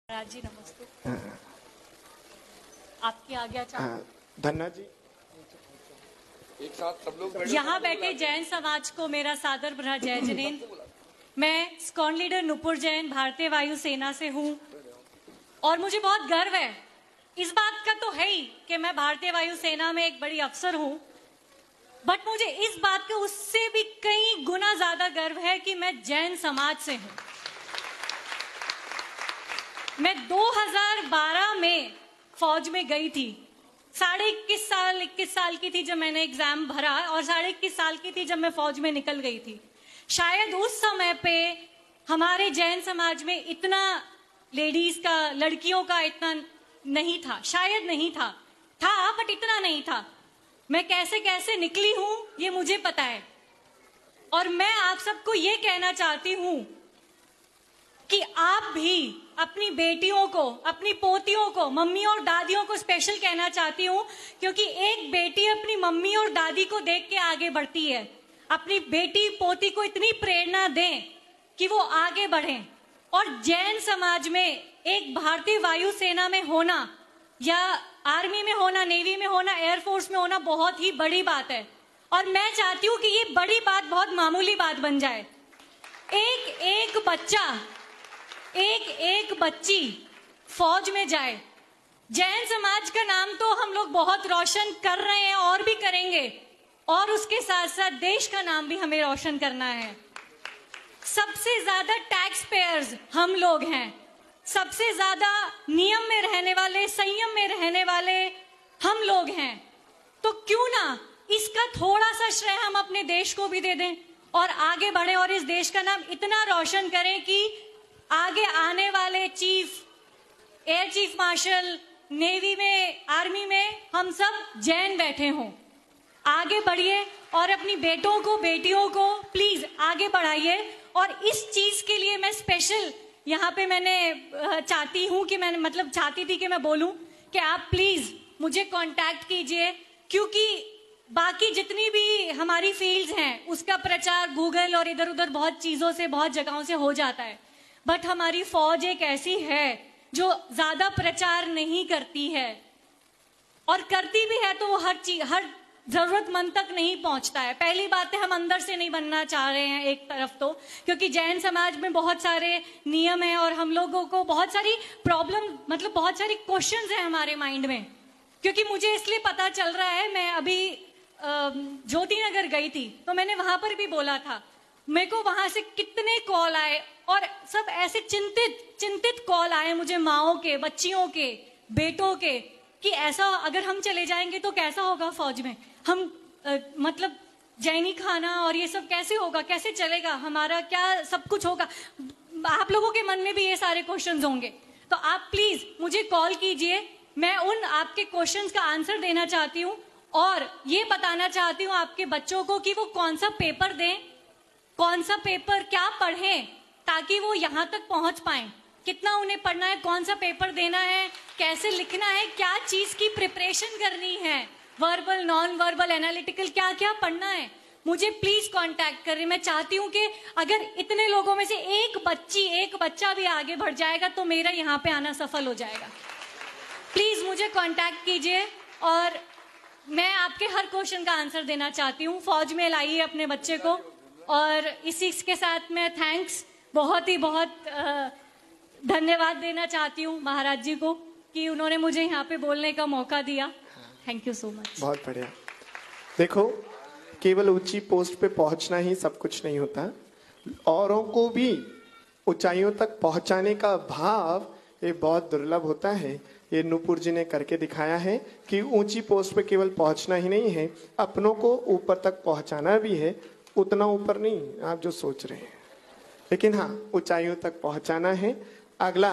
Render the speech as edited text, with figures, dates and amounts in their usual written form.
महाराज जी नमस्ते। आपकी आज्ञा चाहूं। धन्ना जी एक साथ सब लोग यहाँ बैठे जैन समाज को मेरा सादर भरा जय जिनेन्द्र। मैं स्कॉन लीडर नुपुर जैन भारतीय वायु सेना से हूँ और मुझे बहुत गर्व है इस बात का तो है ही कि मैं भारतीय वायु सेना में एक बड़ी अफसर हूँ, बट मुझे इस बात का उससे भी कई गुना ज्यादा गर्व है कि मैं जैन समाज से हूँ। मैं 2012 में फौज में गई थी। 21 साल की थी जब मैंने एग्जाम भरा और 21 साल की थी जब मैं फौज में निकल गई थी। शायद उस समय पे हमारे जैन समाज में इतना लेडीज का, लड़कियों का इतना नहीं था, शायद नहीं था बट इतना नहीं था। मैं कैसे कैसे निकली हूं ये मुझे पता है और मैं आप सबको ये कहना चाहती हूं कि आप भी अपनी बेटियों को, अपनी पोतियों को, मम्मी और दादियों को स्पेशल कहना चाहती हूँ, क्योंकि एक बेटी अपनी मम्मी और दादी को देख के आगे बढ़ती है। अपनी बेटी पोती को इतनी प्रेरणा दें कि वो आगे बढ़ें। और जैन समाज में एक भारतीय वायु सेना में होना या आर्मी में होना, नेवी में होना, एयरफोर्स में होना बहुत ही बड़ी बात है और मैं चाहती हूँ कि ये बड़ी बात बहुत मामूली बात बन जाए। एक बच्चा, एक बच्ची फौज में जाए। जैन समाज का नाम तो हम लोग बहुत रोशन कर रहे हैं और भी करेंगे और उसके साथ साथ देश का नाम भी हमें रोशन करना है। सबसे ज्यादा टैक्स पेयर्स हम लोग हैं, सबसे ज्यादा नियम में रहने वाले, संयम में रहने वाले हम लोग हैं। तो क्यों ना इसका थोड़ा सा श्रेय हम अपने देश को भी दे दें और आगे बढ़े और इस देश का नाम इतना रोशन करें कि आगे आने वाले chief, air chief marshal, navy में, आर्मी में हम सब जैन बैठे हों। आगे बढ़िए और अपनी बेटों को, बेटियों को प्लीज आगे बढ़ाइए। और इस चीज के लिए मैं स्पेशल यहाँ पे मैंने चाहती हूँ कि मैंने मतलब चाहती थी कि मैं बोलूं कि आप प्लीज मुझे कांटेक्ट कीजिए, क्योंकि बाकी जितनी भी हमारी फील्ड्स हैं उसका प्रचार गूगल और इधर उधर बहुत चीजों से, बहुत जगहों से हो जाता है, बट हमारी फौज एक ऐसी है जो ज्यादा प्रचार नहीं करती है और करती भी है तो वो हर जरूरतमंद तक नहीं पहुंचता है। पहली बात है हम अंदर से नहीं बनना चाह रहे हैं एक तरफ तो, क्योंकि जैन समाज में बहुत सारे नियम हैं और हम लोगों को बहुत सारी प्रॉब्लम, मतलब बहुत सारी क्वेश्चंस हैं हमारे माइंड में। क्योंकि मुझे इसलिए पता चल रहा है, मैं अभी ज्योति नगर गई थी तो मैंने वहां पर भी बोला था, मेरे को वहां से कितने कॉल आए और सब ऐसे चिंतित कॉल आए मुझे, माओं के, बच्चियों के, बेटों के, कि ऐसा अगर हम चले जाएंगे तो कैसा होगा फौज में, हम मतलब जैनी खाना और ये सब कैसे होगा, कैसे चलेगा, हमारा क्या सब कुछ होगा। आप लोगों के मन में भी ये सारे क्वेश्चंस होंगे, तो आप प्लीज मुझे कॉल कीजिए। मैं उन आपके क्वेश्चंस का आंसर देना चाहती हूँ और ये बताना चाहती हूँ आपके बच्चों को कि वो कौन सा पेपर दें, कौन सा पेपर क्या पढ़ें ताकि वो यहाँ तक पहुंच पाए, कितना उन्हें पढ़ना है, कौन सा पेपर देना है, कैसे लिखना है, क्या चीज की प्रिपरेशन करनी है, वर्बल, नॉन वर्बल, एनालिटिकल, क्या क्या पढ़ना है। मुझे प्लीज कांटेक्ट करें। मैं चाहती हूँ कि अगर इतने लोगों में से एक बच्चा भी आगे बढ़ जाएगा तो मेरा यहाँ पे आना सफल हो जाएगा। प्लीज मुझे कांटेक्ट कीजिए और मैं आपके हर क्वेश्चन का आंसर देना चाहती हूँ। फौज में लाइए अपने बच्चे को। और इसी के साथ मैं थैंक्स, बहुत धन्यवाद देना चाहती हूँ महाराज जी को कि उन्होंने मुझे यहाँ पे बोलने का मौका दिया। Thank you so much. बहुत बढ़िया। देखो, केवल ऊंची पोस्ट पे पहुंचना ही सब कुछ नहीं होता, औरों को भी ऊंचाइयों तक पहुंचाने का भाव ये बहुत दुर्लभ होता है। ये नुपुर जी ने करके दिखाया है कि ऊंची पोस्ट पे केवल पहुंचना ही नहीं है, अपनों को ऊपर तक पहुंचाना भी है। उतना ऊपर नहीं आप जो सोच रहे हैं, लेकिन हाँ ऊंचाइयों तक पहुंचाना है। अगला